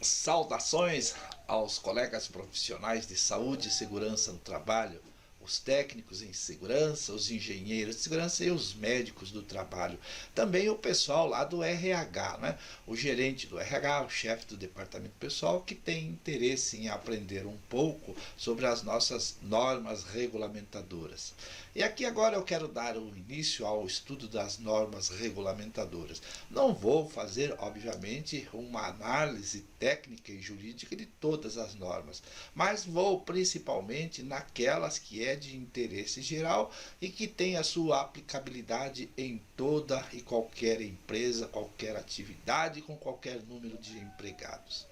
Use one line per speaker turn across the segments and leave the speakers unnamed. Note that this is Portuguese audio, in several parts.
Saudações aos colegas profissionais de saúde e segurança no trabalho, os técnicos em segurança, os engenheiros de segurança e os médicos do trabalho. Também o pessoal lá do RH, né? O gerente do RH, o chefe do departamento pessoal, que tem interesse em aprender um pouco sobre as nossas normas regulamentadoras. E aqui agora eu quero dar o início ao estudo das normas regulamentadoras. Não vou fazer, obviamente, uma análise técnica e jurídica de todas as normas, mas vou principalmente naquelas que é de interesse geral e que tem a sua aplicabilidade em toda e qualquer empresa, qualquer atividade, com qualquer número de empregados.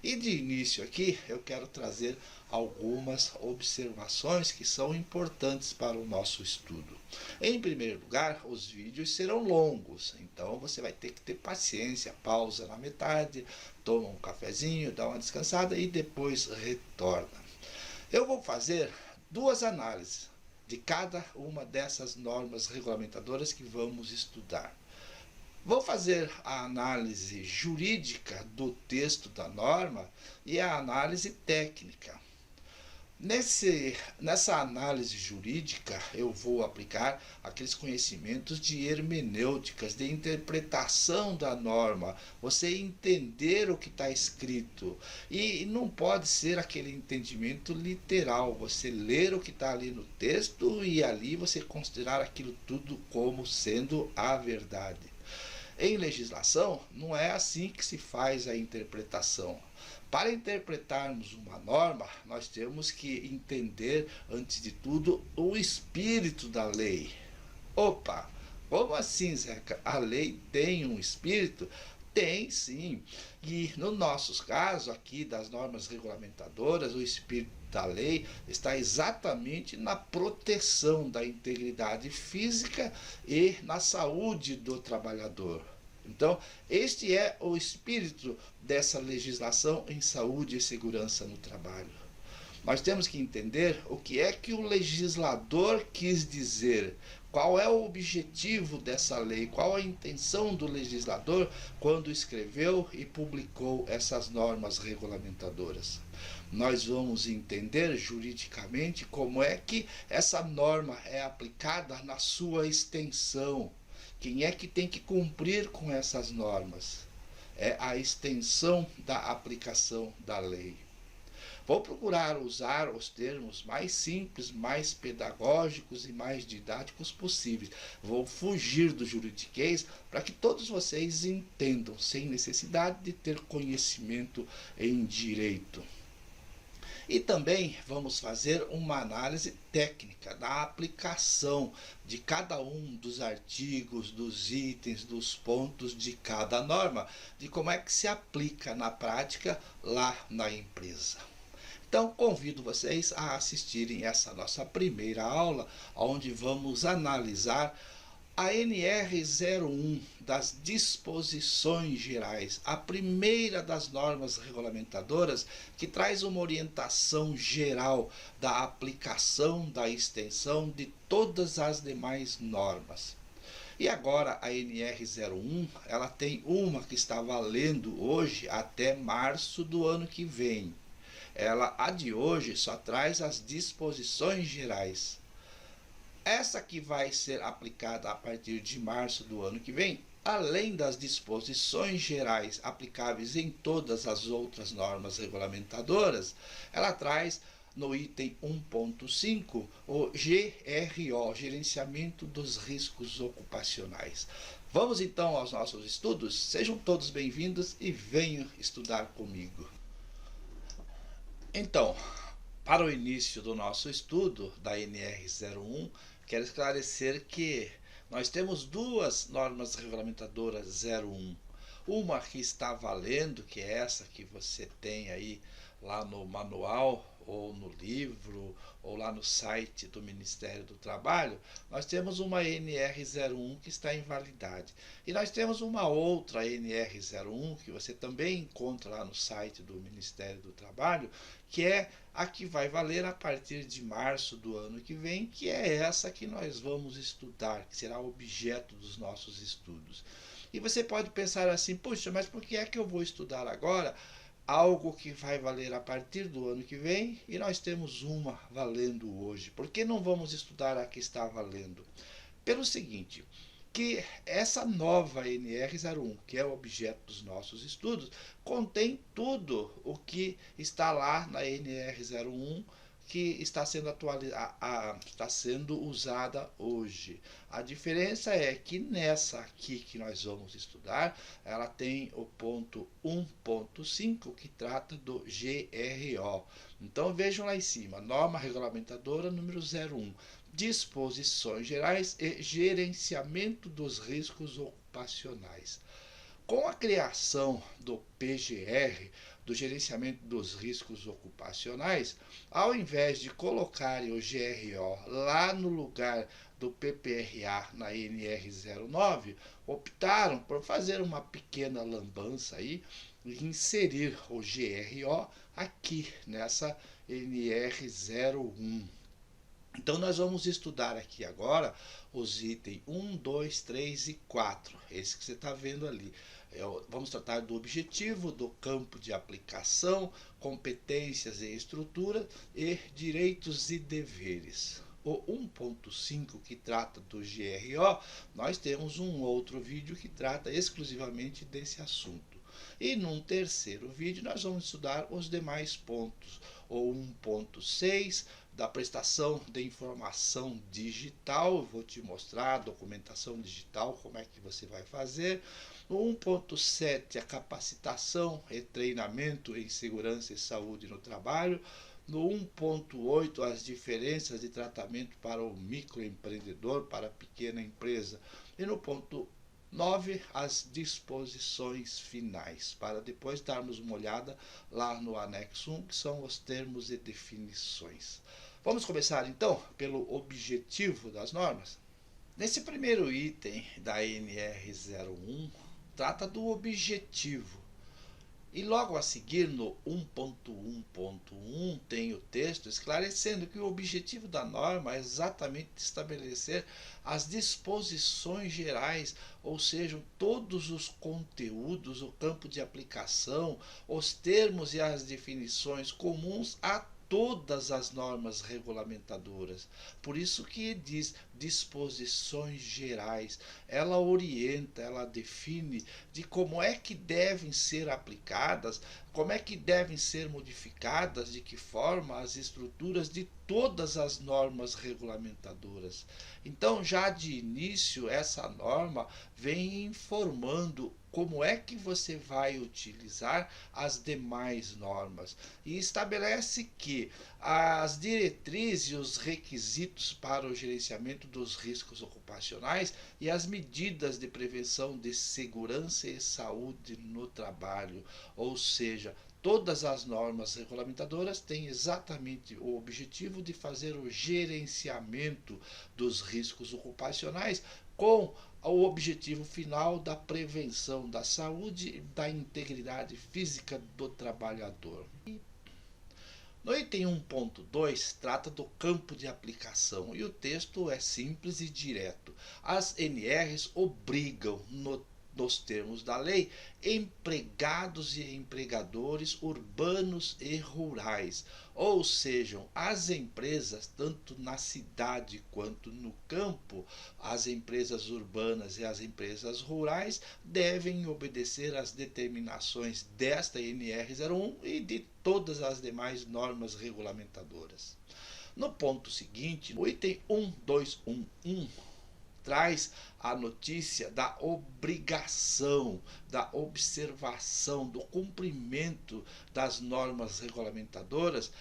E de início aqui eu quero trazer algumas observações que são importantes para o nosso estudo. Em primeiro lugar, os vídeos serão longos, então você vai ter que ter paciência, pausa na metade, toma um cafezinho, dá uma descansada e depois retorna. Eu vou fazer duas análises de cada uma dessas normas regulamentadoras que vamos estudar. Vou fazer a análise jurídica do texto da norma e a análise técnica. Nessa análise jurídica, eu vou aplicar aqueles conhecimentos de hermenêuticas, de interpretação da norma, você entender o que está escrito. E não pode ser aquele entendimento literal, você ler o que está ali no texto e ali você considerar aquilo tudo como sendo a verdade. Em legislação, não é assim que se faz a interpretação. Para interpretarmos uma norma, nós temos que entender, antes de tudo, o espírito da lei. Opa, como assim, Zeca? A lei tem um espírito? Tem sim. E no nosso caso aqui das normas regulamentadoras, o espírito da lei está exatamente na proteção da integridade física e na saúde do trabalhador. Então, este é o espírito dessa legislação em saúde e segurança no trabalho. Nós temos que entender o que é que o legislador quis dizer, qual é o objetivo dessa lei, qual a intenção do legislador quando escreveu e publicou essas normas regulamentadoras. Nós vamos entender juridicamente como é que essa norma é aplicada na sua extensão. Quem é que tem que cumprir com essas normas? É a extensão da aplicação da lei. Vou procurar usar os termos mais simples, mais pedagógicos e mais didáticos possíveis. Vou fugir do juridiquês para que todos vocês entendam, sem necessidade de ter conhecimento em direito. E também vamos fazer uma análise técnica da aplicação de cada um dos artigos, dos itens, dos pontos de cada norma, de como é que se aplica na prática lá na empresa. Então, convido vocês a assistirem essa nossa primeira aula, onde vamos analisar a NR01 das disposições gerais, a primeira das normas regulamentadoras que traz uma orientação geral da aplicação, da extensão de todas as demais normas. E agora a NR01, ela tem uma que está valendo hoje até março do ano que vem. A de hoje só traz as disposições gerais. Essa que vai ser aplicada a partir de março do ano que vem, além das disposições gerais aplicáveis em todas as outras normas regulamentadoras, ela traz no item 1.5 o GRO, Gerenciamento dos Riscos Ocupacionais. Vamos então aos nossos estudos? Sejam todos bem-vindos e venham estudar comigo. Então, para o início do nosso estudo da NR01, quero esclarecer que nós temos duas normas regulamentadoras 01. Uma que está valendo, que é essa que você tem aí lá no manual, ou no livro, ou lá no site do Ministério do Trabalho. Nós temos uma NR01 que está em validade. E nós temos uma outra NR01 que você também encontra lá no site do Ministério do Trabalho, que é a que vai valer a partir de março do ano que vem, que é essa que nós vamos estudar, que será objeto dos nossos estudos. E você pode pensar assim, puxa, mas por que é que eu vou estudar agora algo que vai valer a partir do ano que vem e nós temos uma valendo hoje. Por que não vamos estudar a que está valendo? Pelo seguinte, que essa nova NR01, que é o objeto dos nossos estudos, contém tudo o que está lá na NR01 que está sendo está sendo usada hoje. A diferença é que nessa aqui que nós vamos estudar, ela tem o ponto 1.5 que trata do GRO. Então vejam lá em cima, norma regulamentadora número 01, disposições gerais e gerenciamento dos riscos ocupacionais. Com a criação do PGR, do gerenciamento dos riscos ocupacionais, ao invés de colocarem o GRO lá no lugar do PPRA na NR09, optaram por fazer uma pequena lambança aí e inserir o GRO aqui nessa NR01. Então, nós vamos estudar aqui agora os itens 1, 2, 3 e 4. Esse que você está vendo ali. Vamos tratar do objetivo, do campo de aplicação, competências e estrutura e direitos e deveres. O 1.5 que trata do GRO, nós temos um outro vídeo que trata exclusivamente desse assunto. E num terceiro vídeo nós vamos estudar os demais pontos. O 1.6 da prestação de informação digital, vou te mostrar a documentação digital, como é que você vai fazer. No 1.7, a capacitação e treinamento em segurança e saúde no trabalho. No 1.8, as diferenças de tratamento para o microempreendedor, para a pequena empresa. E no ponto 9, as disposições finais, para depois darmos uma olhada lá no anexo 1, que são os termos e definições. Vamos começar então pelo objetivo das normas? Nesse primeiro item da NR01, trata do objetivo. E logo a seguir, no 1.1.1, tem o texto esclarecendo que o objetivo da norma é exatamente estabelecer as disposições gerais, ou seja, todos os conteúdos, o campo de aplicação, os termos e as definições comuns a todas as normas regulamentadoras. Por isso que diz disposições gerais. Ela orienta, ela define de como é que devem ser aplicadas, como é que devem ser modificadas, de que forma as estruturas de todas as normas regulamentadoras. Então, já de início, essa norma vem informando como é que você vai utilizar as demais normas e estabelece que as diretrizes e os requisitos para o gerenciamento dos riscos ocupacionais e as medidas de prevenção de segurança e saúde no trabalho, ou seja, todas as normas regulamentadoras têm exatamente o objetivo de fazer o gerenciamento dos riscos ocupacionais com o objetivo final da prevenção da saúde e da integridade física do trabalhador. No item 1.2 trata do campo de aplicação e o texto é simples e direto. As NRs obrigam, nos termos da lei, empregados e empregadores urbanos e rurais, ou seja, as empresas, tanto na cidade quanto no campo, as empresas urbanas e as empresas rurais devem obedecer às determinações desta NR01 e de todas as demais normas regulamentadoras. No ponto seguinte, o item 1.2.1.1 traz a notícia da obrigação, da observação, do cumprimento das normas regulamentadoras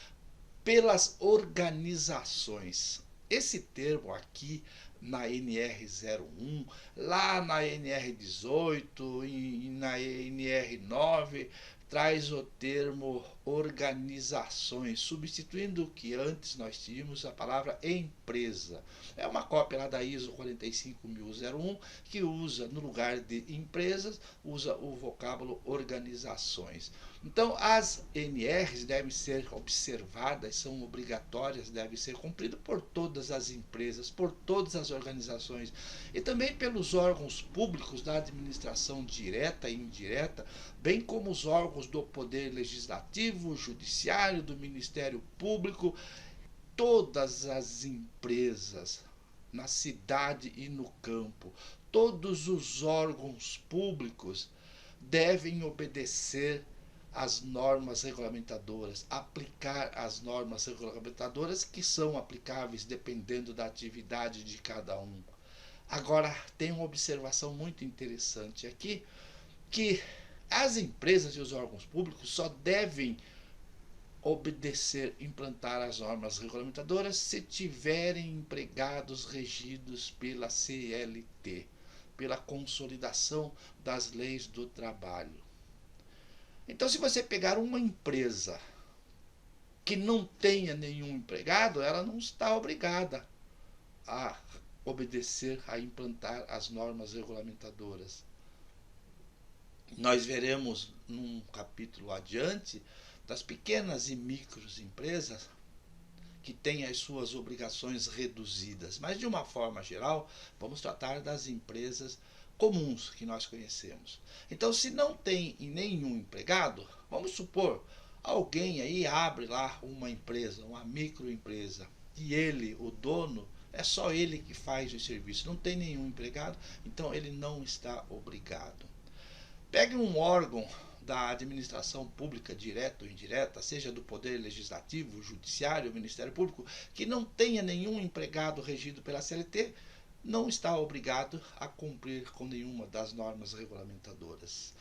pelas organizações. Esse termo aqui na NR01, lá na NR18 e na NR9, traz o termo organizações, substituindo o que antes nós tínhamos a palavra empresa. É uma cópia lá da ISO 45001 que usa, no lugar de empresas, usa o vocábulo organizações. Então, as NRs devem ser observadas, são obrigatórias, devem ser cumpridas por todas as empresas, por todas as organizações e também pelos órgãos públicos da administração direta e indireta, bem como os órgãos do Poder Legislativo, Judiciário, do Ministério Público, todas as empresas na cidade e no campo, todos os órgãos públicos devem obedecer as normas regulamentadoras, aplicar as normas regulamentadoras que são aplicáveis dependendo da atividade de cada um. Agora, tem uma observação muito interessante aqui, que as empresas e os órgãos públicos só devem obedecer, implantar as normas regulamentadoras se tiverem empregados regidos pela CLT, pela consolidação das leis do trabalho. Então, se você pegar uma empresa que não tenha nenhum empregado, ela não está obrigada a obedecer, a implantar as normas regulamentadoras. Nós veremos num capítulo adiante das pequenas e micros empresas que têm as suas obrigações reduzidas. Mas, de uma forma geral, vamos tratar das empresas comuns que nós conhecemos. Então, se não tem nenhum empregado, vamos supor, alguém aí abre lá uma empresa, uma microempresa, e ele, o dono, é só ele que faz o serviço, não tem nenhum empregado, então ele não está obrigado. Pegue um órgão da administração pública, direta ou indireta, seja do Poder Legislativo, Judiciário, Ministério Público, que não tenha nenhum empregado regido pela CLT, não está obrigado a cumprir com nenhuma das normas regulamentadoras.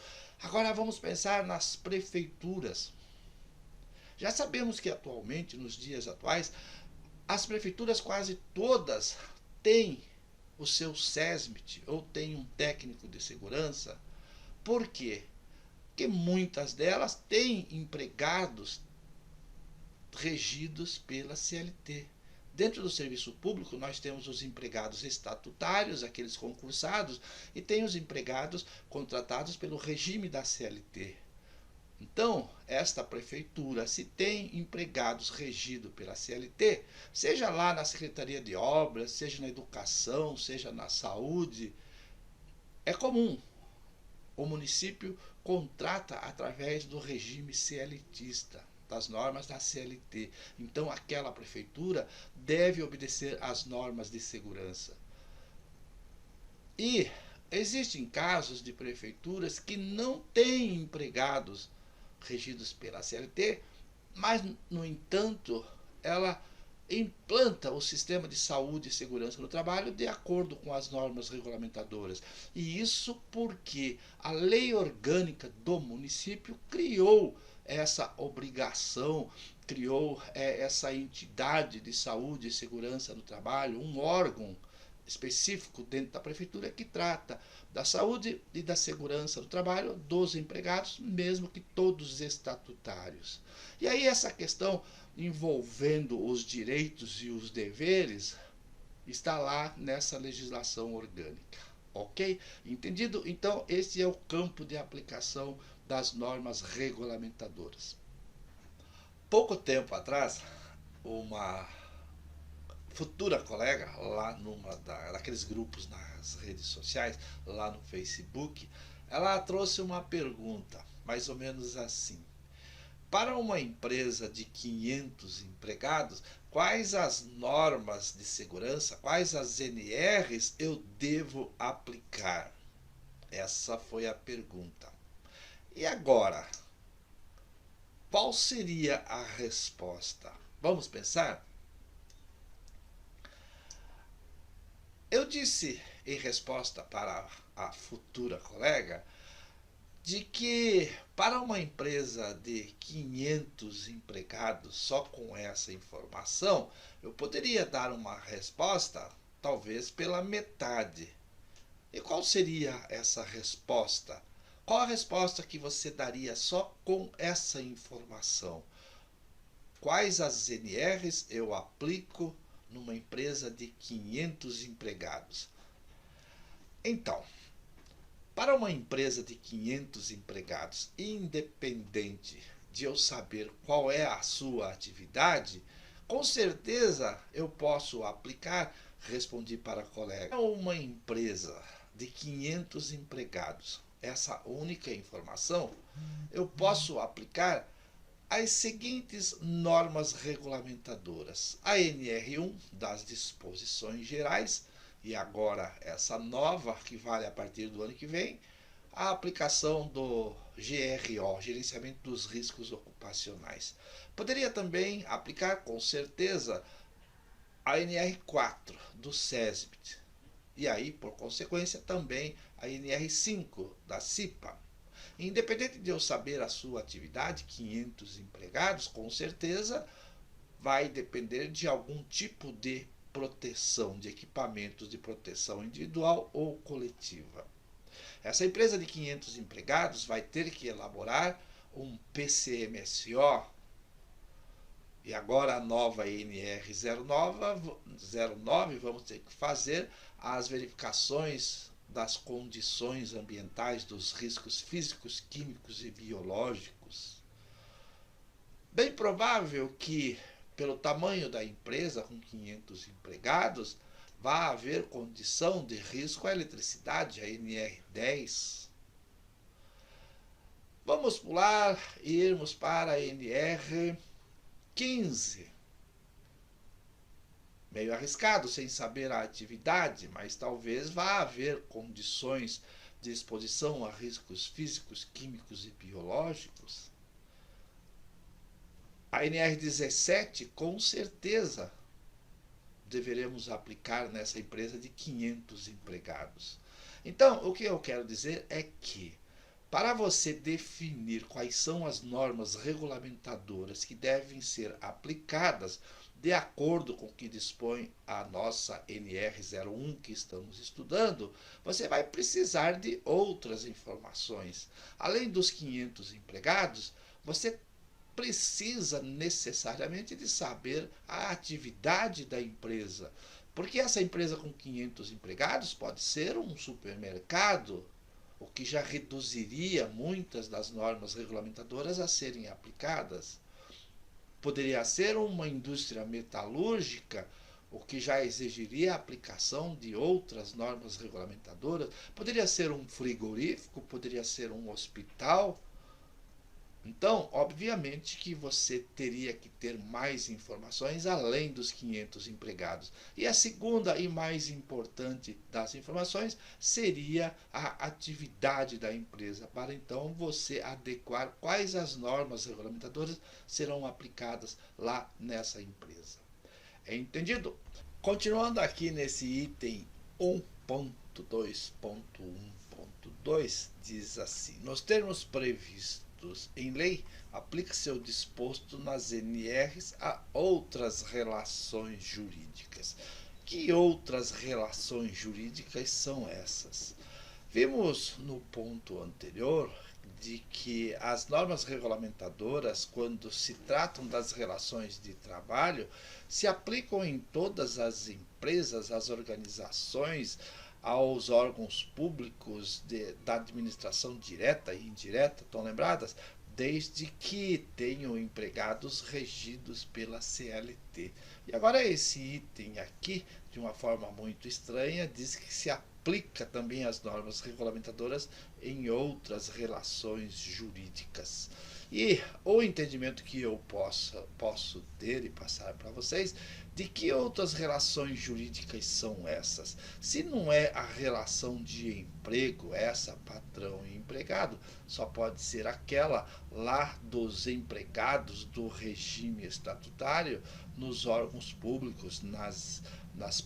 Agora vamos pensar nas prefeituras. Já sabemos que atualmente, nos dias atuais, as prefeituras quase todas têm o seu SESMIT ou têm um técnico de segurança. Por quê? Porque muitas delas têm empregados regidos pela CLT. Dentro do serviço público, nós temos os empregados estatutários, aqueles concursados, e tem os empregados contratados pelo regime da CLT. Então, esta prefeitura, se tem empregados regidos pela CLT, seja lá na Secretaria de Obras, seja na educação, seja na saúde, é comum. O município contrata através do regime CLTista, das normas da CLT. Então, aquela prefeitura deve obedecer às normas de segurança. E existem casos de prefeituras que não têm empregados regidos pela CLT, mas, no entanto, ela implanta o sistema de saúde e segurança no trabalho de acordo com as normas regulamentadoras. E isso porque a lei orgânica do município criou essa obrigação, criou essa entidade de saúde e segurança no trabalho, um órgão específico dentro da prefeitura que trata da saúde e da segurança do trabalho dos empregados, mesmo que todos estatutários. E aí essa questão envolvendo os direitos e os deveres está lá nessa legislação orgânica. Ok? Entendido? Então, esse é o campo de aplicação das normas regulamentadoras. Pouco tempo atrás, uma futura colega, lá numa daqueles grupos nas redes sociais, lá no Facebook, ela trouxe uma pergunta, mais ou menos assim. Para uma empresa de 500 empregados, quais as normas de segurança, quais as NRs eu devo aplicar? Essa foi a pergunta. E agora, qual seria a resposta? Vamos pensar? Eu disse, em resposta para a futura colega, de que para uma empresa de 500 empregados, só com essa informação, eu poderia dar uma resposta, talvez pela metade. E qual seria essa resposta? Qual a resposta que você daria só com essa informação? Quais as NRs eu aplico numa empresa de 500 empregados? Então, Para uma empresa de 500 empregados, independente de eu saber qual é a sua atividade, com certeza eu posso aplicar, respondi para a colega. É uma empresa de 500 empregados, essa única informação, eu posso aplicar as seguintes normas regulamentadoras. A NR1 das disposições gerais, e agora essa nova que vale a partir do ano que vem, a aplicação do GRO, Gerenciamento dos Riscos Ocupacionais. Poderia também aplicar, com certeza, a NR4 do SESBIT. E aí, por consequência, também a NR5 da CIPA. Independente de eu saber a sua atividade, 500 empregados, com certeza vai depender de algum tipo de proteção, de equipamentos de proteção individual ou coletiva. Essa empresa de 500 empregados vai ter que elaborar um PCMSO, e agora a nova NR09, vamos ter que fazer as verificações das condições ambientais, dos riscos físicos, químicos e biológicos. Bem provável que, pelo tamanho da empresa, com 500 empregados, vai haver condição de risco à eletricidade, a NR10. Vamos pular e irmos para a NR15. Meio arriscado, sem saber a atividade, mas talvez vá haver condições de exposição a riscos físicos, químicos e biológicos. A NR17, com certeza, deveremos aplicar nessa empresa de 500 empregados. Então, o que eu quero dizer é que, para você definir quais são as normas regulamentadoras que devem ser aplicadas de acordo com o que dispõe a nossa NR01 que estamos estudando, você vai precisar de outras informações. Além dos 500 empregados, você precisa necessariamente de saber a atividade da empresa, porque essa empresa com 500 empregados pode ser um supermercado, o que já reduziria muitas das normas regulamentadoras a serem aplicadas. Poderia ser uma indústria metalúrgica, o que já exigiria a aplicação de outras normas regulamentadoras. Poderia ser um frigorífico, poderia ser um hospital. Então, obviamente que você teria que ter mais informações além dos 500 empregados. E a segunda e mais importante das informações seria a atividade da empresa, para então você adequar quais as normas regulamentadoras serão aplicadas lá nessa empresa. É entendido? Continuando aqui nesse item 1.2.1.2, diz assim: nos termos previstos em lei, aplica-se o disposto nas NRs a outras relações jurídicas. Que outras relações jurídicas são essas? Vimos no ponto anterior de que as normas regulamentadoras, quando se tratam das relações de trabalho, se aplicam em todas as empresas, as organizações, aos órgãos públicos da administração direta e indireta, estão lembradas? Desde que tenham empregados regidos pela CLT. E agora esse item aqui, de uma forma muito estranha, diz que se aplica também as normas regulamentadoras em outras relações jurídicas. E o entendimento que eu posso ter e passar para vocês, de que outras relações jurídicas são essas? Se não é a relação de emprego, essa patrão e empregado, só pode ser aquela lá dos empregados do regime estatutário, nos órgãos públicos, nas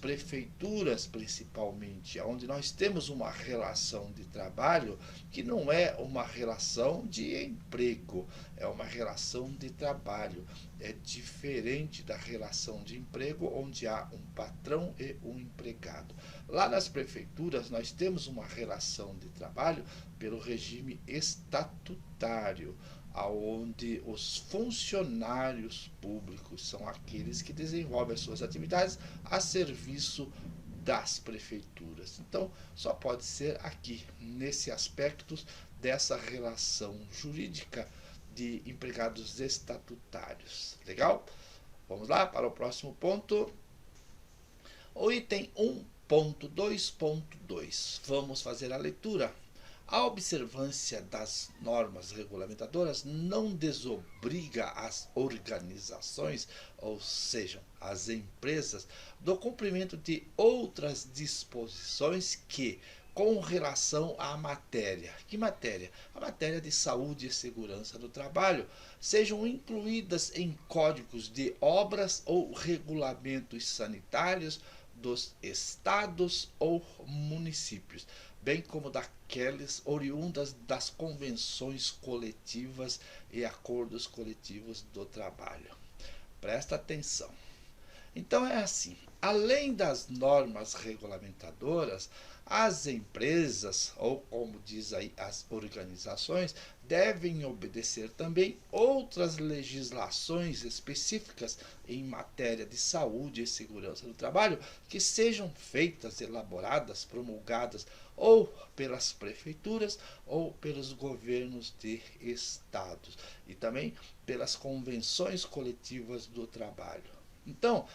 prefeituras principalmente, onde nós temos uma relação de trabalho que não é uma relação de emprego, é uma relação de trabalho. É diferente da relação de emprego, onde há um patrão e um empregado. Lá nas prefeituras nós temos uma relação de trabalho pelo regime estatutário, onde os funcionários públicos são aqueles que desenvolvem as suas atividades a serviço das prefeituras. Então, só pode ser aqui, nesse aspecto dessa relação jurídica de empregados estatutários. Legal? Vamos lá para o próximo ponto. O item 1.2.2. Vamos fazer a leitura. A observância das normas regulamentadoras não desobriga as organizações, ou seja, as empresas, do cumprimento de outras disposições que, com relação à matéria. Que matéria? A matéria de saúde e segurança do trabalho sejam incluídas em códigos de obras ou regulamentos sanitários dos estados ou municípios, bem como daquelas oriundas das convenções coletivas e acordos coletivos do trabalho. Presta atenção. Então é assim, além das normas regulamentadoras, as empresas, ou como diz aí, as organizações, devem obedecer também outras legislações específicas em matéria de saúde e segurança do trabalho, que sejam feitas, elaboradas, promulgadas ou pelas prefeituras ou pelos governos de estados e também pelas convenções coletivas do trabalho. Então,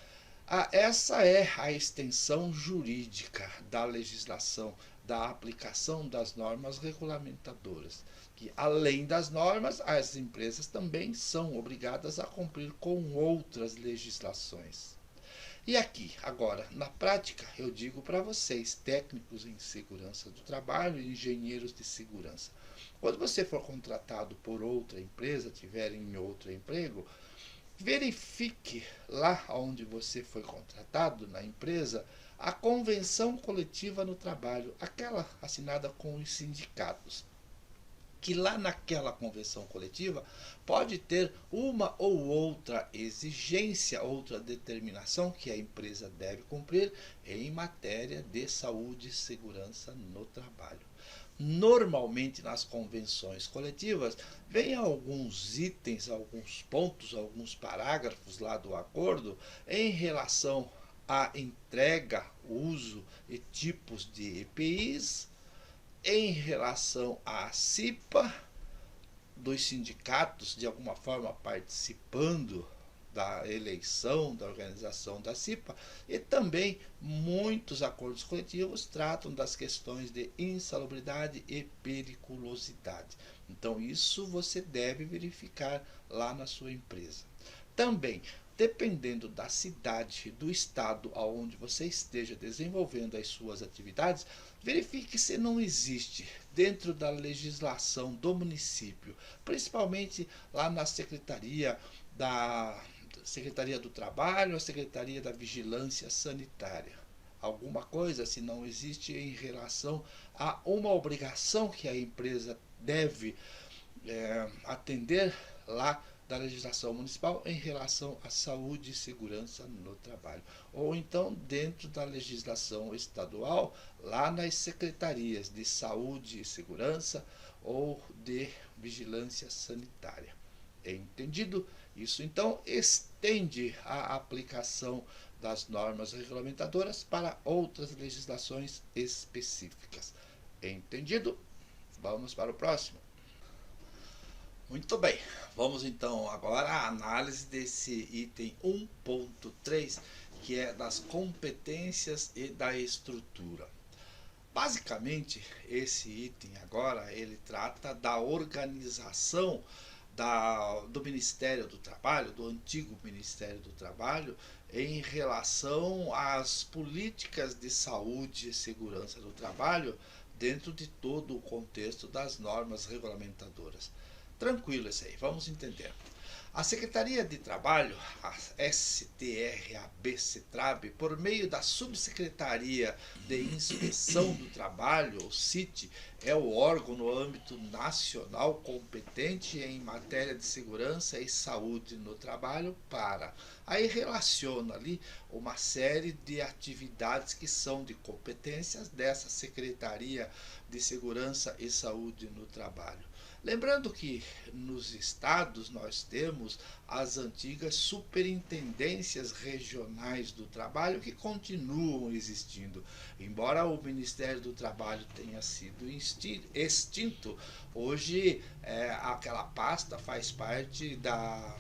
essa é a extensão jurídica da legislação, da aplicação das normas regulamentadoras, que além das normas, as empresas também são obrigadas a cumprir com outras legislações. E aqui, agora, na prática, eu digo para vocês, técnicos em segurança do trabalho e engenheiros de segurança, quando você for contratado por outra empresa, tiver em outro emprego, verifique lá onde você foi contratado, na empresa, a convenção coletiva no trabalho, aquela assinada com os sindicatos. Que lá naquela convenção coletiva pode ter uma ou outra exigência, outra determinação que a empresa deve cumprir em matéria de saúde e segurança no trabalho. Normalmente nas convenções coletivas vem alguns itens, alguns pontos, alguns parágrafos lá do acordo em relação à entrega, uso e tipos de EPIs, em relação à CIPA, dos sindicatos de alguma forma participando da eleição, da organização da CIPA, e também muitos acordos coletivos tratam das questões de insalubridade e periculosidade. Então isso você deve verificar lá na sua empresa. Também, dependendo da cidade, do estado aonde você esteja desenvolvendo as suas atividades, verifique se não existe dentro da legislação do município, principalmente lá na Secretaria do Trabalho, a Secretaria da Vigilância Sanitária. Alguma coisa, se não existe, em relação a uma obrigação que a empresa deve atender lá da legislação municipal em relação à saúde e segurança no trabalho. Ou então dentro da legislação estadual, lá nas secretarias de saúde e segurança ou de vigilância sanitária. Entendido? Isso então estende a aplicação das normas regulamentadoras para outras legislações específicas. Entendido? Vamos para o próximo. Muito bem, vamos então agora à análise desse item 1.3, que é das competências e da estrutura. Basicamente, esse item agora, ele trata da organização do Ministério do Trabalho, do antigo Ministério do Trabalho, em relação às políticas de saúde e segurança do trabalho dentro de todo o contexto das normas regulamentadoras. Tranquilo isso aí, vamos entender. A Secretaria de Trabalho, a STRAB-CETRAB, por meio da Subsecretaria de Inspeção do Trabalho, o CIT, é o órgão no âmbito nacional competente em matéria de segurança e saúde no trabalho Aí relaciona ali uma série de atividades que são de competências dessa Secretaria de Segurança e Saúde no Trabalho. Lembrando que nos estados nós temos as antigas superintendências regionais do trabalho que continuam existindo. Embora o Ministério do Trabalho tenha sido extinto, hoje aquela pasta faz parte da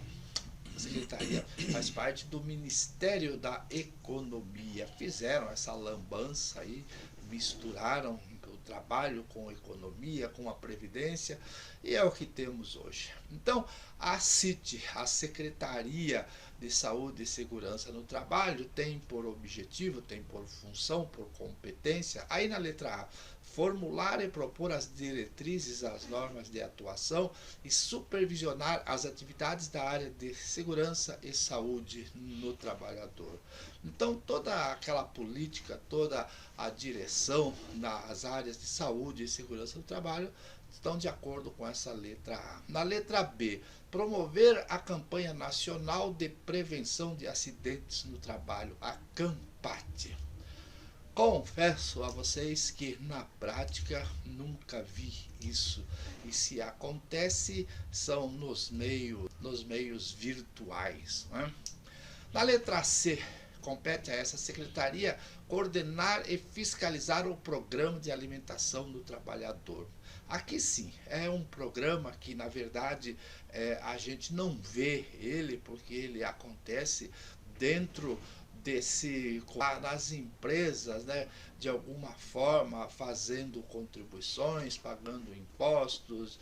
secretaria, faz parte do Ministério da Economia. Fizeram essa lambança aí, misturaram o trabalho com a economia, com a previdência, e é o que temos hoje. Então, a CIT, a Secretaria de Saúde e Segurança no Trabalho, tem por objetivo, tem por função, por competência, aí na letra A, formular e propor as diretrizes, as normas de atuação e supervisionar as atividades da área de segurança e saúde no trabalhador. Então, toda aquela política, toda a direção nas áreas de saúde e segurança do trabalho estão de acordo com essa letra A. Na letra B, promover a campanha nacional de prevenção de acidentes no trabalho, a CAMPAT. Confesso a vocês que na prática nunca vi isso, e se acontece são nos meios virtuais, né? Na letra C, compete a essa secretaria coordenar e fiscalizar o programa de alimentação do trabalhador. Aqui sim, é um programa que na verdade a gente não vê ele, porque ele acontece dentro nas empresas, né, de alguma forma fazendo contribuições, pagando impostos,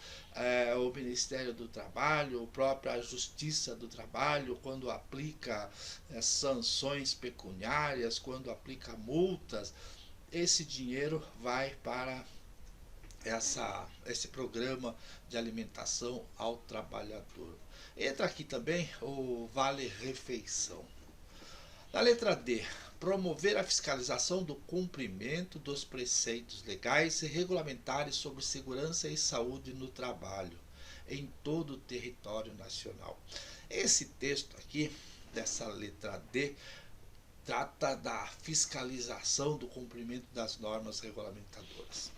o Ministério do Trabalho, a própria Justiça do Trabalho, quando aplica sanções pecuniárias, quando aplica multas, esse dinheiro vai para esse programa de alimentação ao trabalhador. Entra aqui também o Vale Refeição. Na letra D, promover a fiscalização do cumprimento dos preceitos legais e regulamentares sobre segurança e saúde no trabalho em todo o território nacional. Esse texto aqui, dessa letra D, trata da fiscalização do cumprimento das normas regulamentadoras.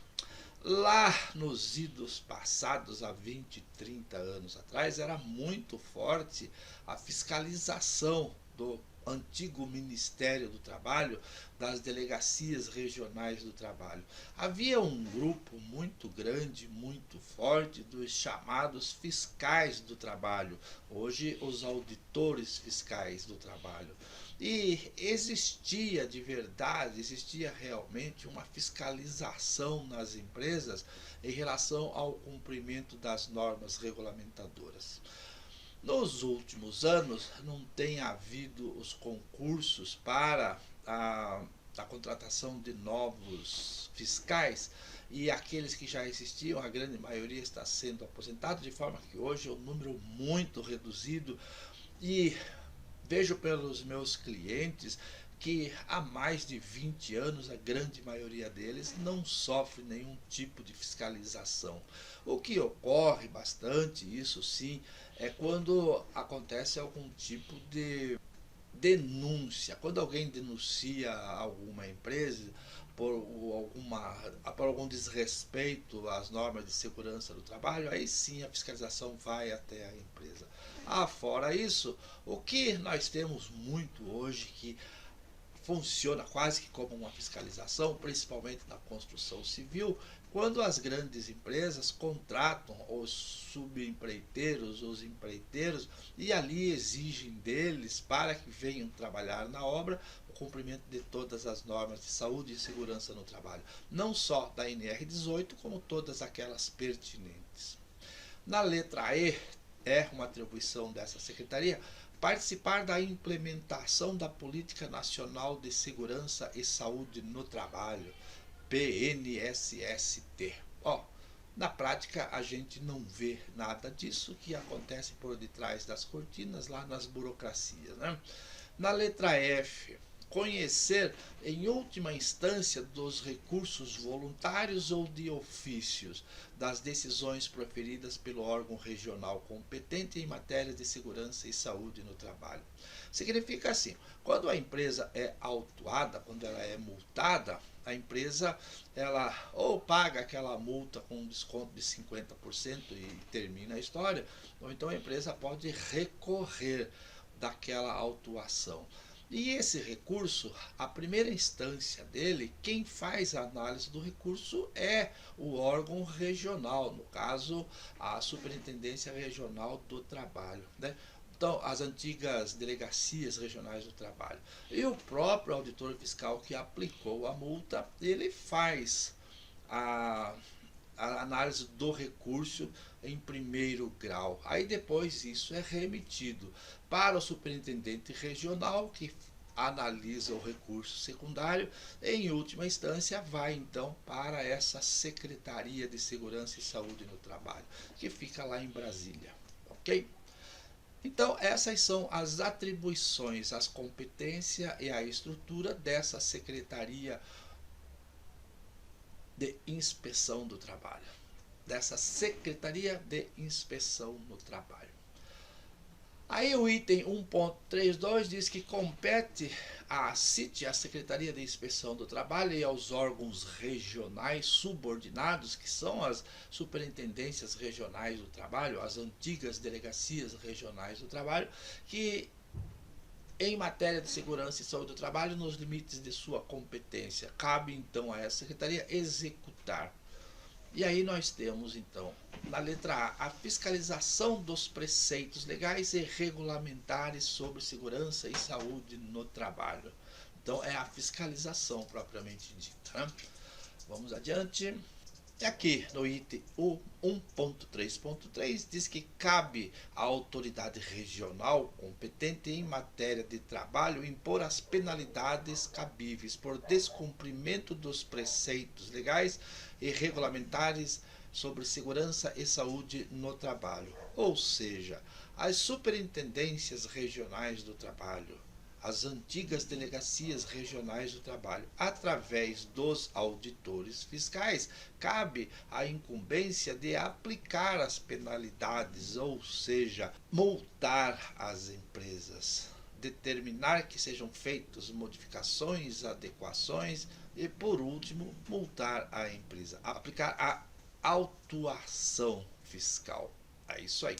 Lá nos idos passados, há 20, 30 anos atrás, era muito forte a fiscalização do antigo Ministério do Trabalho, das delegacias regionais do trabalho. Havia um grupo muito grande, muito forte, dos chamados fiscais do trabalho, hoje os auditores fiscais do trabalho. E existia de verdade, existia realmente uma fiscalização nas empresas em relação ao cumprimento das normas regulamentadoras. Nos últimos anos não tem havido os concursos para a contratação de novos fiscais, e aqueles que já existiam, a grande maioria está sendo aposentado, de forma que hoje é um número muito reduzido, e vejo pelos meus clientes que há mais de 20 anos a grande maioria deles não sofre nenhum tipo de fiscalização. O que ocorre bastante, isso sim, é quando acontece algum tipo de denúncia. Quando alguém denuncia alguma empresa por algum desrespeito às normas de segurança do trabalho, aí sim a fiscalização vai até a empresa. Fora isso, o que nós temos muito hoje que funciona quase que como uma fiscalização, principalmente na construção civil, quando as grandes empresas contratam os subempreiteiros, os empreiteiros, e ali exigem deles, para que venham trabalhar na obra, o cumprimento de todas as normas de saúde e segurança no trabalho, não só da NR18, como todas aquelas pertinentes. Na letra E, é uma atribuição dessa secretaria participar da implementação da Política Nacional de Segurança e Saúde no Trabalho, PNSST. Na prática a gente não vê nada disso, que acontece por detrás das cortinas, lá nas burocracias, né? Na letra F, conhecer, em última instância, dos recursos voluntários ou de ofícios das decisões proferidas pelo órgão regional competente em matéria de segurança e saúde no trabalho. Significa assim, quando a empresa é autuada, quando ela é multada, a empresa ela ou paga aquela multa com um desconto de 50% e termina a história, ou então a empresa pode recorrer daquela autuação. E esse recurso, a primeira instância dele, quem faz a análise do recurso é o órgão regional, no caso, a Superintendência Regional do Trabalho, né? Então, as antigas delegacias regionais do trabalho. E o próprio auditor fiscal que aplicou a multa, ele faz a, a análise do recurso em primeiro grau. Aí depois isso é remetido para o superintendente regional, que analisa o recurso secundário. Em última instância, vai então para essa Secretaria de Segurança e Saúde no Trabalho, que fica lá em Brasília, ok? Então, essas são as atribuições, as competências e a estrutura dessa Secretaria de Inspeção do Trabalho, dessa Secretaria de Inspeção no Trabalho. Aí o item 1.32 diz que compete à CIT, a Secretaria de Inspeção do Trabalho, e aos órgãos regionais subordinados, que são as superintendências regionais do trabalho, as antigas delegacias regionais do trabalho, que em matéria de segurança e saúde do trabalho, nos limites de sua competência, cabe então a essa secretaria executar. E aí nós temos então, na letra A fiscalização dos preceitos legais e regulamentares sobre segurança e saúde no trabalho. Então é a fiscalização propriamente dita, né? Vamos adiante. E aqui no item 1.3.3 diz que cabe à autoridade regional competente em matéria de trabalho impor as penalidades cabíveis por descumprimento dos preceitos legais e regulamentares sobre segurança e saúde no trabalho. Ou seja, as superintendências regionais do trabalho, as antigas delegacias regionais do trabalho, através dos auditores fiscais, cabe a incumbência de aplicar as penalidades, ou seja, multar as empresas, determinar que sejam feitas modificações, adequações e, por último, multar a empresa, aplicar a autuação fiscal. É isso aí.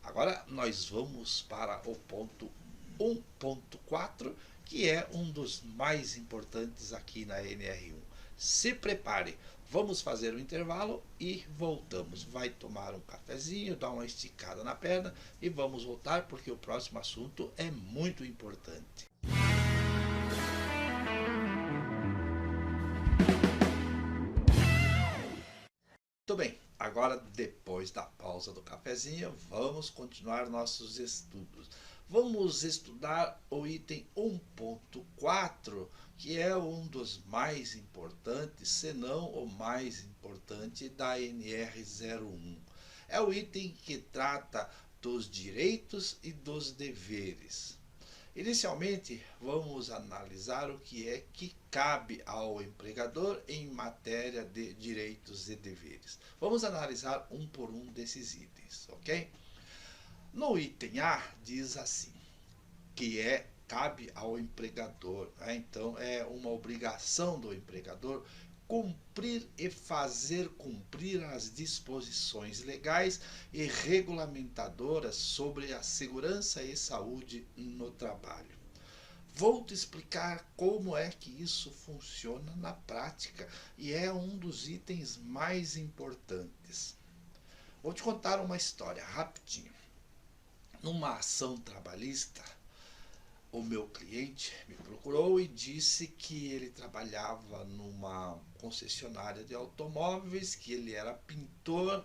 Agora nós vamos para o ponto 1.4, que é um dos mais importantes aqui na NR1. Se prepare, vamos fazer um intervalo e voltamos. Vai tomar um cafezinho, dar uma esticada na perna e vamos voltar porque o próximo assunto é muito importante. Muito bem, agora depois da pausa do cafezinho, vamos continuar nossos estudos. Vamos estudar o item 1.4, que é um dos mais importantes, se não o mais importante da NR01. É o item que trata dos direitos e dos deveres. Inicialmente, vamos analisar o que é que cabe ao empregador em matéria de direitos e deveres. Vamos analisar um por um desses itens, ok? No item A diz assim, que cabe ao empregador, né? Então é uma obrigação do empregador cumprir e fazer cumprir as disposições legais e regulamentadoras sobre a segurança e saúde no trabalho. Vou te explicar como é que isso funciona na prática e é um dos itens mais importantes. Vou te contar uma história rapidinho. Numa ação trabalhista, o meu cliente me procurou e disse que ele trabalhava numa concessionária de automóveis, que ele era pintor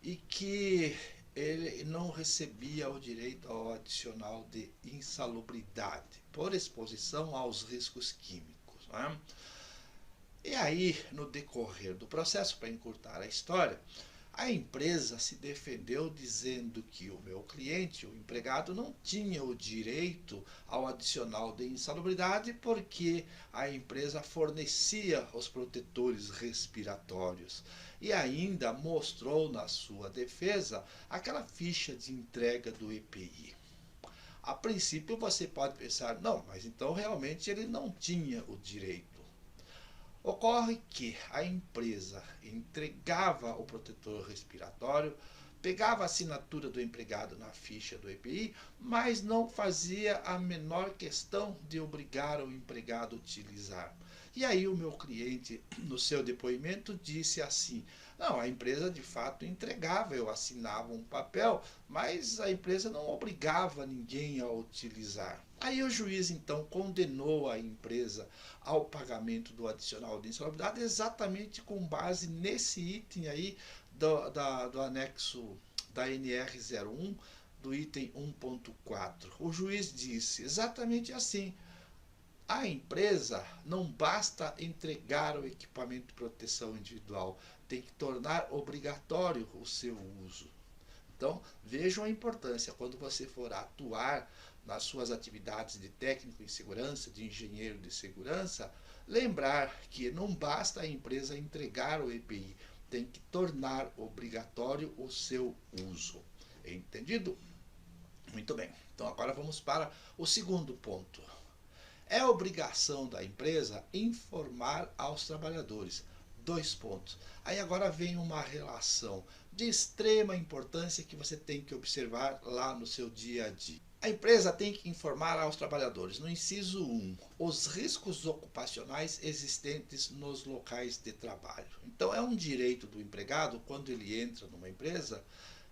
e que ele não recebia o direito ao adicional de insalubridade por exposição aos riscos químicos, né? E aí, no decorrer do processo, para encurtar a história, A empresa se defendeu dizendo que o meu cliente, o empregado, não tinha o direito ao adicional de insalubridade porque a empresa fornecia os protetores respiratórios. E ainda mostrou na sua defesa aquela ficha de entrega do EPI. A princípio você pode pensar, não, mas então realmente ele não tinha o direito. Ocorre que a empresa entregava o protetor respiratório, pegava a assinatura do empregado na ficha do EPI, mas não fazia a menor questão de obrigar o empregado a utilizar. E aí o meu cliente, no seu depoimento, disse assim, não, a empresa de fato entregava, eu assinava um papel, mas a empresa não obrigava ninguém a utilizar. Aí o juiz então condenou a empresa ao pagamento do adicional de insalubridade exatamente com base nesse item aí do anexo da NR01, do item 1.4. O juiz disse exatamente assim, a empresa não basta entregar o equipamento de proteção individual, tem que tornar obrigatório o seu uso. Então, vejam a importância, quando você for atuar nas suas atividades de técnico em segurança, de engenheiro de segurança, lembrar que não basta a empresa entregar o EPI, tem que tornar obrigatório o seu uso. Entendido? Muito bem. Então, agora vamos para o segundo ponto. É obrigação da empresa informar aos trabalhadores. Dois pontos. Aí agora vem uma relação de extrema importância que você tem que observar lá no seu dia a dia. A empresa tem que informar aos trabalhadores, no inciso 1, os riscos ocupacionais existentes nos locais de trabalho. Então é um direito do empregado, quando ele entra numa empresa,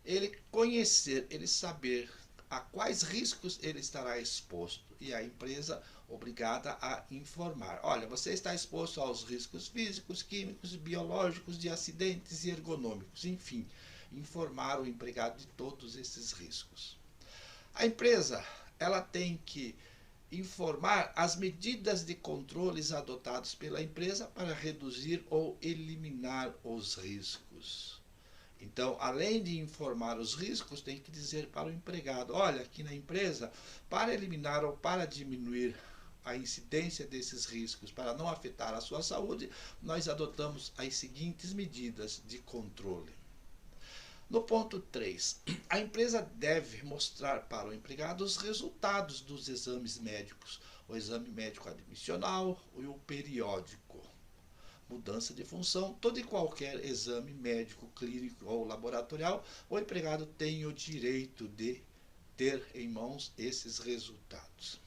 ele conhecer, ele saber a quais riscos ele estará exposto, e a empresa obrigada a informar. Olha, você está exposto aos riscos físicos, químicos, biológicos, de acidentes e ergonômicos, enfim, informar o empregado de todos esses riscos. A empresa, ela tem que informar as medidas de controles adotados pela empresa para reduzir ou eliminar os riscos. Então, além de informar os riscos, tem que dizer para o empregado, olha, aqui na empresa, para eliminar ou para diminuir a incidência desses riscos, para não afetar a sua saúde, nós adotamos as seguintes medidas de controle. No ponto 3, a empresa deve mostrar para o empregado os resultados dos exames médicos, o exame médico admissional e o periódico. Mudança de função, todo e qualquer exame médico, clínico ou laboratorial, o empregado tem o direito de ter em mãos esses resultados.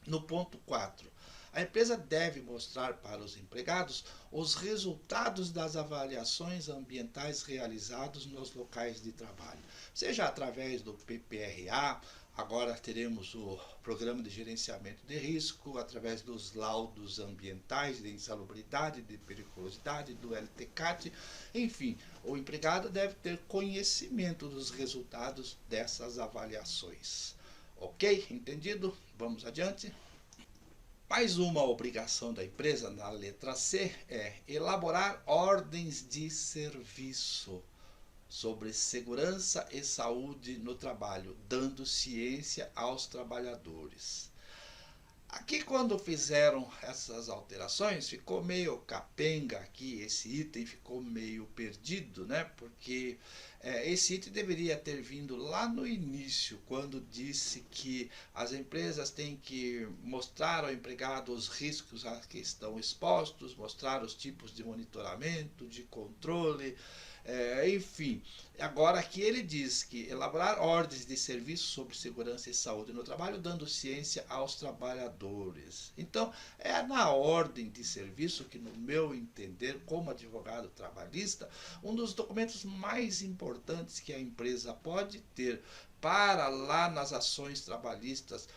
No ponto 4, a empresa deve mostrar para os empregados os resultados das avaliações ambientais realizados nos locais de trabalho, seja através do PPRA, agora teremos o Programa de Gerenciamento de Risco, através dos laudos ambientais de insalubridade, de periculosidade, do LTCAT, enfim, o empregado deve ter conhecimento dos resultados dessas avaliações. Ok? Entendido? Vamos adiante. Mais uma obrigação da empresa, na letra C, é elaborar ordens de serviço sobre segurança e saúde no trabalho, dando ciência aos trabalhadores. Aqui, quando fizeram essas alterações, ficou meio capenga aqui, esse item ficou meio perdido, né? Porque esse item deveria ter vindo lá no início, quando disse que as empresas têm que mostrar ao empregado os riscos a que estão expostos, mostrar os tipos de monitoramento, de controle, enfim. Agora aqui ele diz que elaborar ordens de serviço sobre segurança e saúde no trabalho, dando ciência aos trabalhadores. Então, é na ordem de serviço que, no meu entender, como advogado trabalhista, um dos documentos mais importantes que a empresa pode ter para lá nas ações trabalhistas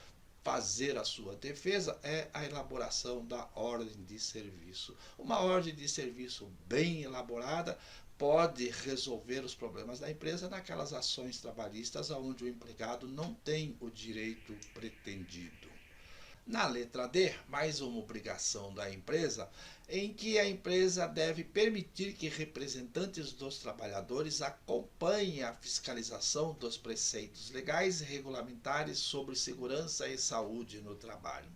fazer a sua defesa é a elaboração da ordem de serviço. Uma ordem de serviço bem elaborada pode resolver os problemas da empresa naquelas ações trabalhistas onde o empregado não tem o direito pretendido. Na letra D, mais uma obrigação da empresa, em que a empresa deve permitir que representantes dos trabalhadores acompanhem a fiscalização dos preceitos legais e regulamentares sobre segurança e saúde no trabalho.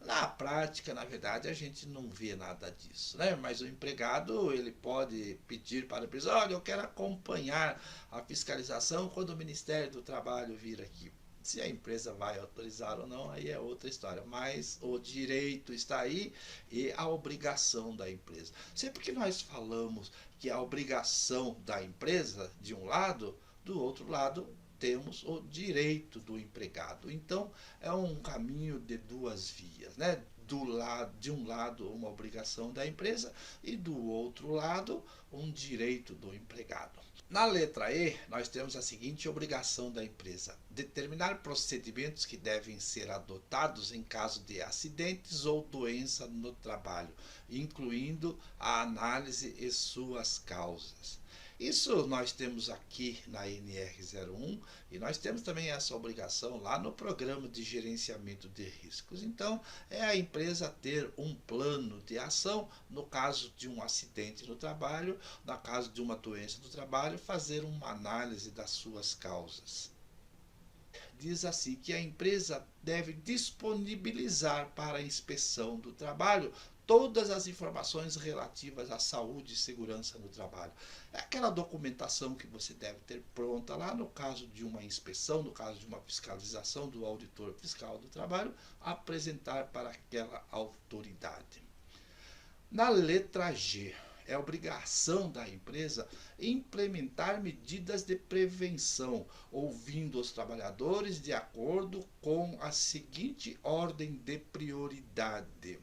Na prática, na verdade, a gente não vê nada disso, né? Mas o empregado, ele pode pedir para a empresa: olha, eu quero acompanhar a fiscalização quando o Ministério do Trabalho vir aqui. Se a empresa vai autorizar ou não, aí é outra história. Mas o direito está aí e a obrigação da empresa. Sempre que nós falamos que a obrigação da empresa, de um lado, do outro lado, temos o direito do empregado. Então, é um caminho de duas vias, né? De um lado, uma obrigação da empresa e do outro lado, um direito do empregado. Na letra E, nós temos a seguinte obrigação da empresa: determinar procedimentos que devem ser adotados em caso de acidentes ou doença no trabalho, incluindo a análise e suas causas. Isso nós temos aqui na NR01 e nós temos também essa obrigação lá no programa de gerenciamento de riscos. Então, é a empresa ter um plano de ação no caso de um acidente no trabalho, no caso de uma doença no trabalho, fazer uma análise das suas causas. Diz assim que a empresa deve disponibilizar para a inspeção do trabalho todas as informações relativas à saúde e segurança no trabalho. É aquela documentação que você deve ter pronta lá no caso de uma inspeção, no caso de uma fiscalização do auditor fiscal do trabalho, apresentar para aquela autoridade. Na letra G, é obrigação da empresa implementar medidas de prevenção, ouvindo os trabalhadores de acordo com a seguinte ordem de prioridade.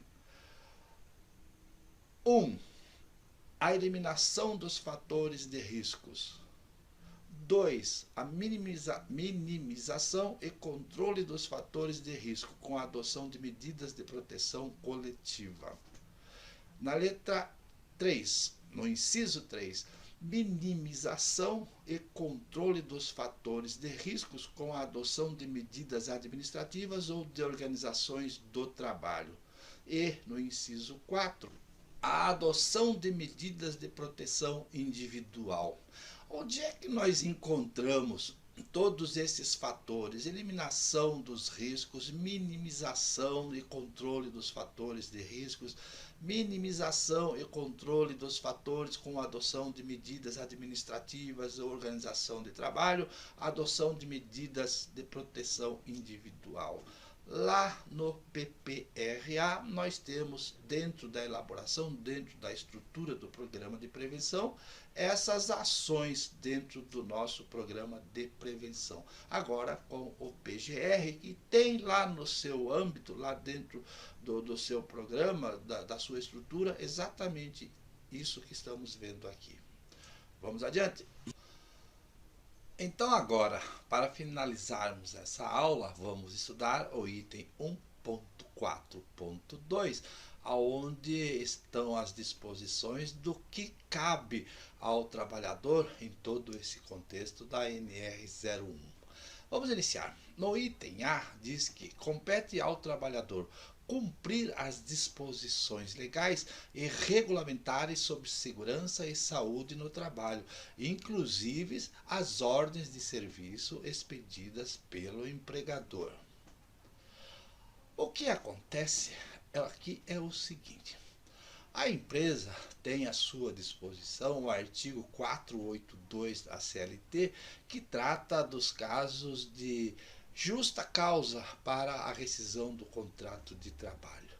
1. A eliminação dos fatores de riscos. 2. A minimização e controle dos fatores de risco com a adoção de medidas de proteção coletiva. Na letra 3, no inciso 3, minimização e controle dos fatores de riscos com a adoção de medidas administrativas ou de organizações do trabalho. E, no inciso 4, a adoção de medidas de proteção individual. Onde é que nós encontramos todos esses fatores? Eliminação dos riscos, minimização e controle dos fatores de riscos, minimização e controle dos fatores com a adoção de medidas administrativas ou organização de trabalho, adoção de medidas de proteção individual. Lá no PPRA, nós temos dentro da elaboração, dentro da estrutura do programa de prevenção, essas ações dentro do nosso programa de prevenção. Agora com o PGR, que tem lá no seu âmbito, lá dentro do seu programa, da sua estrutura, exatamente isso que estamos vendo aqui. Vamos adiante? Então agora, para finalizarmos essa aula, vamos estudar o item 1.4.2, onde estão as disposições do que cabe ao trabalhador em todo esse contexto da NR01. Vamos iniciar. No item A diz que compete ao trabalhador cumprir as disposições legais e regulamentares sobre segurança e saúde no trabalho, inclusive as ordens de serviço expedidas pelo empregador. O que acontece aqui é o seguinte: a empresa tem à sua disposição o artigo 482 da CLT, que trata dos casos de justa causa para a rescisão do contrato de trabalho.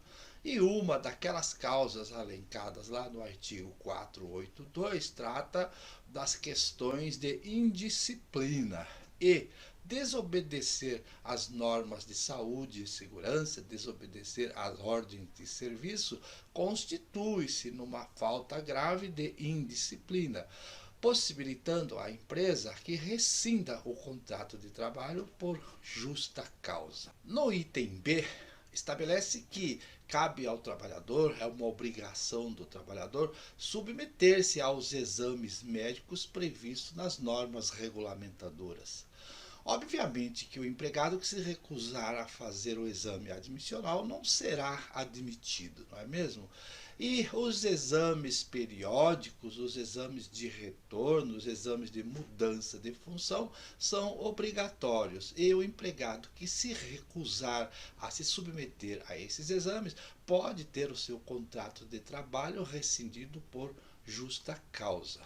E uma daquelas causas elencadas lá no artigo 482 trata das questões de indisciplina e desobedecer às normas de saúde e segurança, desobedecer às ordens de serviço, constitui-se numa falta grave de indisciplina, possibilitando à empresa que rescinda o contrato de trabalho por justa causa. No item B, estabelece que cabe ao trabalhador, é uma obrigação do trabalhador, submeter-se aos exames médicos previstos nas normas regulamentadoras. Obviamente que o empregado que se recusar a fazer o exame admissional não será admitido, não é mesmo? E os exames periódicos, os exames de retorno, os exames de mudança de função são obrigatórios. E o empregado que se recusar a se submeter a esses exames pode ter o seu contrato de trabalho rescindido por justa causa.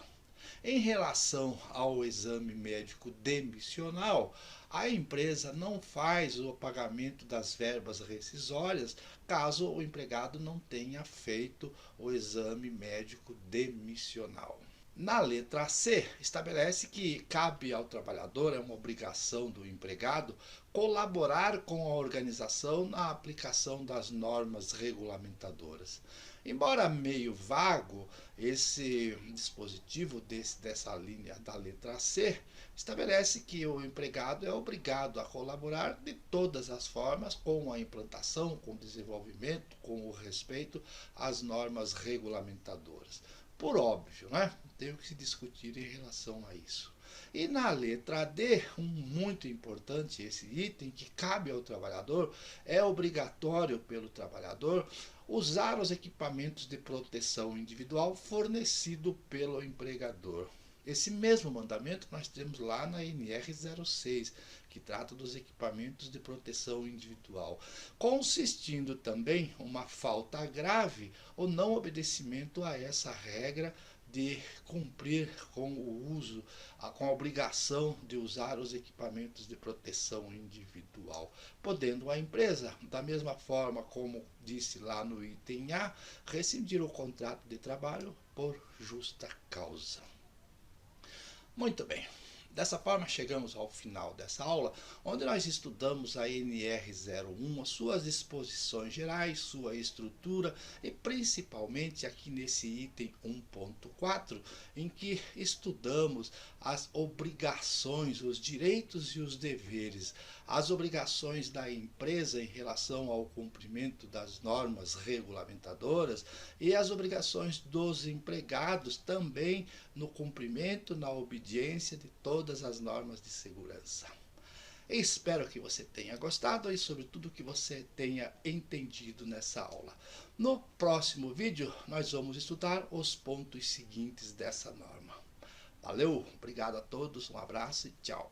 Em relação ao exame médico demissional, a empresa não faz o pagamento das verbas rescisórias caso o empregado não tenha feito o exame médico demissional. Na letra C, estabelece que cabe ao trabalhador, é uma obrigação do empregado, colaborar com a organização na aplicação das normas regulamentadoras. Embora meio vago, esse dispositivo dessa linha da letra C estabelece que o empregado é obrigado a colaborar de todas as formas com a implantação, com o desenvolvimento, com o respeito às normas regulamentadoras. Por óbvio, né? Tem o que se discutir em relação a isso. E na letra D, muito importante esse item que cabe ao trabalhador, é obrigatório pelo trabalhador usar os equipamentos de proteção individual fornecido pelo empregador. Esse mesmo mandamento nós temos lá na NR06, que trata dos equipamentos de proteção individual, consistindo também uma falta grave ou não obedecimento a essa regra de cumprir com o uso, com a obrigação de usar os equipamentos de proteção individual, podendo a empresa, da mesma forma como disse lá no item A, rescindir o contrato de trabalho por justa causa. Muito bem. Dessa forma, chegamos ao final dessa aula, onde nós estudamos a NR01, as suas disposições gerais, sua estrutura e principalmente aqui nesse item 1.4, em que estudamos as obrigações, os direitos e os deveres, as obrigações da empresa em relação ao cumprimento das normas regulamentadoras e as obrigações dos empregados também no cumprimento, na obediência de todas as normas de segurança. Espero que você tenha gostado e, sobretudo, que você tenha entendido nessa aula. No próximo vídeo, nós vamos estudar os pontos seguintes dessa norma. Valeu, obrigado a todos, um abraço e tchau.